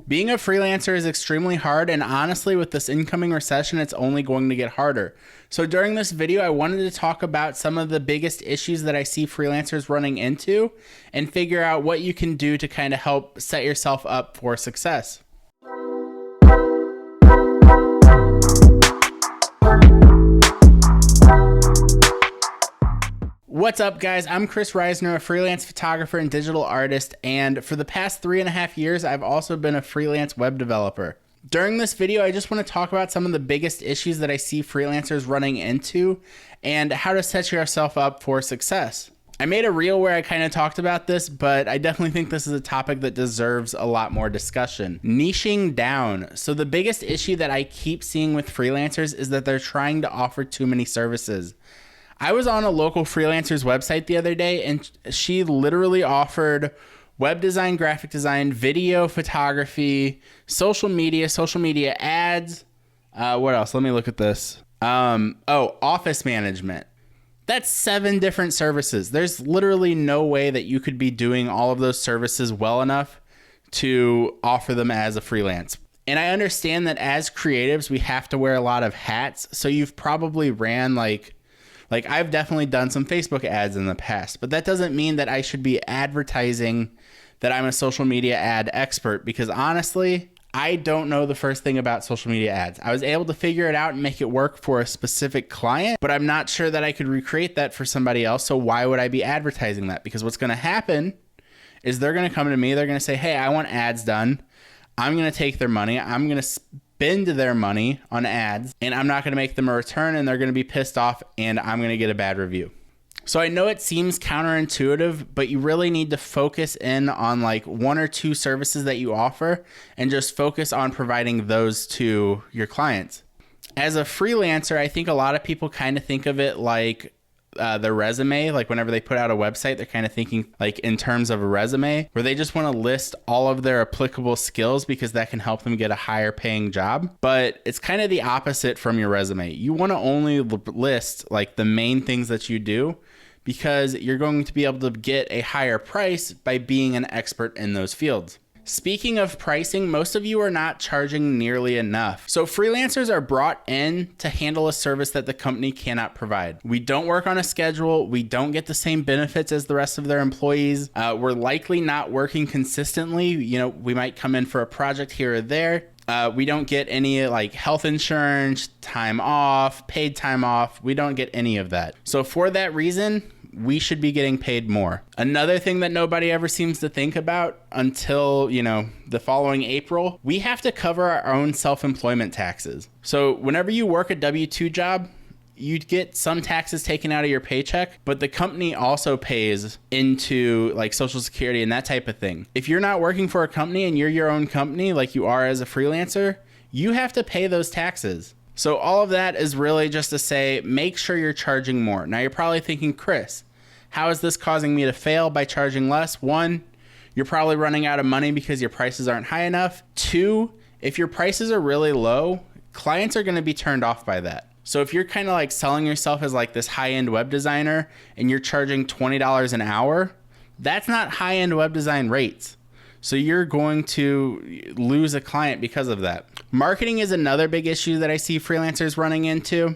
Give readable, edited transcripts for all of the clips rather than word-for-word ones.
Being a freelancer is extremely hard, and honestly, with this incoming recession, it's only going to get harder. So during this video, I wanted to talk about some of the biggest issues that I see freelancers running into and figure out what you can do to kind of help set yourself up for success. What's up, guys? I'm Kris, a freelance photographer and digital artist, and for the past 3.5 years, I've also been a freelance web developer. During this video, I just want to talk about some of the biggest issues that I see freelancers running into and how to set yourself up for success. I made a reel where I kind of talked about this, but I definitely think this is a topic that deserves a lot more discussion. Niching down. So the biggest issue that I keep seeing with freelancers is that they're trying to offer too many services. I was on a local freelancer's website the other day, and she literally offered web design, graphic design, video, photography, social media ads. What else? Let me look at this. Office management. That's 7 different services. There's literally no way that you could be doing all of those services well enough to offer them as a freelance. And I understand that as creatives, we have to wear a lot of hats. So you've probably ran like I've definitely done some Facebook ads in the past, but that doesn't mean that I should be advertising that I'm a social media ad expert, because honestly, I don't know the first thing about social media ads. I was able to figure it out and make it work for a specific client, but I'm not sure that I could recreate that for somebody else. So why would I be advertising that? Because what's going to happen is they're going to come to me. They're going to say, hey, I want ads done. I'm going to take their money. I'm going to spend their money on ads, and I'm not going to make them a return, and they're going to be pissed off, and I'm going to get a bad review. So I know it seems counterintuitive, but you really need to focus in on like 1 or 2 services that you offer and just focus on providing those to your clients. As a freelancer, I think a lot of people kind of think of it like their resume. Like whenever they put out a website, they're kind of thinking like in terms of a resume, where they just want to list all of their applicable skills because that can help them get a higher paying job. But it's kind of the opposite from your resume. You want to only list like the main things that you do, because you're going to be able to get a higher price by being an expert in those fields. Speaking of pricing, most of you are not charging nearly enough. So freelancers are brought in to handle a service that the company cannot provide. We don't work on a schedule. We don't get the same benefits as the rest of their employees. We're likely not working consistently. You know, we might come in for a project here or there. We don't get any like health insurance, time off, paid time off. We don't get any of that. So for that reason, we should be getting paid more. Another thing that nobody ever seems to think about until, the following April, we have to cover our own self-employment taxes. So whenever you work a W-2 job, you get some taxes taken out of your paycheck, but the company also pays into like Social Security and that type of thing. If you're not working for a company and you're your own company like you are as a freelancer, you have to pay those taxes. So all of that is really just to say, make sure you're charging more. Now you're probably thinking, Kris, how is this causing me to fail by charging less? 1, you're probably running out of money because your prices aren't high enough. 2, if your prices are really low, clients are going to be turned off by that. So if you're kind of like selling yourself as like this high-end web designer and you're charging $20 an hour, that's not high-end web design rates. So you're going to lose a client because of that. Marketing is another big issue that I see freelancers running into.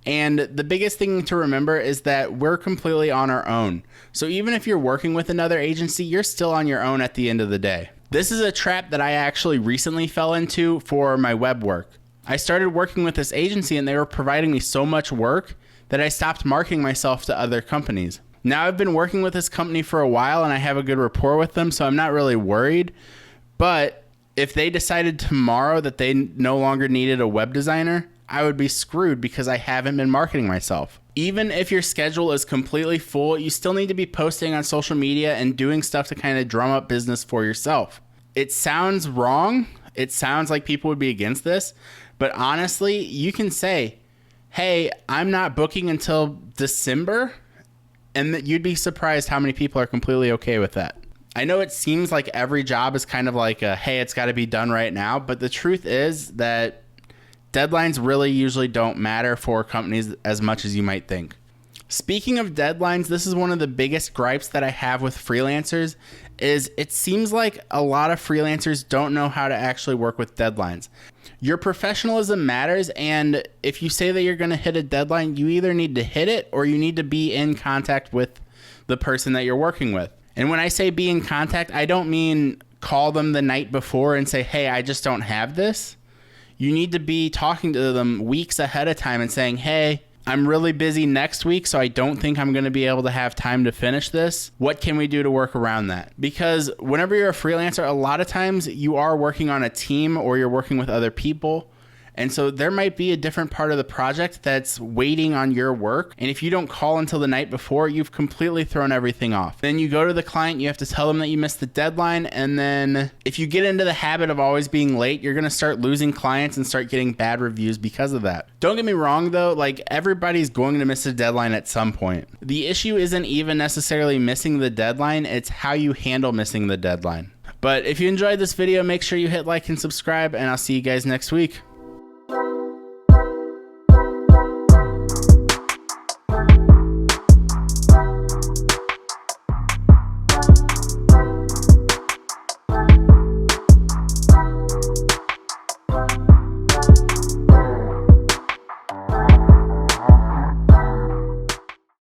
And the biggest thing to remember is that we're completely on our own. So even if you're working with another agency, you're still on your own at the end of the day. This is a trap that I actually recently fell into for my web work. I started working with this agency and they were providing me so much work that I stopped marketing myself to other companies. Now I've been working with this company for a while and I have a good rapport with them, so I'm not really worried. But if they decided tomorrow that they no longer needed a web designer, I would be screwed because I haven't been marketing myself. Even if your schedule is completely full, you still need to be posting on social media and doing stuff to kind of drum up business for yourself. It sounds wrong. It sounds like people would be against this, but honestly, you can say, hey, I'm not booking until December, and that you'd be surprised how many people are completely okay with that. I know it seems like every job is kind of like a, hey, it's got to be done right now, but the truth is that deadlines really usually don't matter for companies as much as you might think. Speaking of deadlines, this is one of the biggest gripes that I have with freelancers is it seems like a lot of freelancers don't know how to actually work with deadlines. Your professionalism matters, and if you say that you're going to hit a deadline, you either need to hit it or you need to be in contact with the person that you're working with. And when I say be in contact, I don't mean call them the night before and say, hey, I just don't have this. You need to be talking to them weeks ahead of time and saying, hey, I'm really busy next week, so I don't think I'm going to be able to have time to finish this. What can we do to work around that? Because whenever you're a freelancer, a lot of times you are working on a team or you're working with other people. And so there might be a different part of the project that's waiting on your work. And if you don't call until the night before, you've completely thrown everything off. Then you go to the client, you have to tell them that you missed the deadline. And then if you get into the habit of always being late, you're going to start losing clients and start getting bad reviews because of that. Don't get me wrong though, like everybody's going to miss a deadline at some point. The issue isn't even necessarily missing the deadline, it's how you handle missing the deadline. But if you enjoyed this video, make sure you hit like and subscribe, and I'll see you guys next week.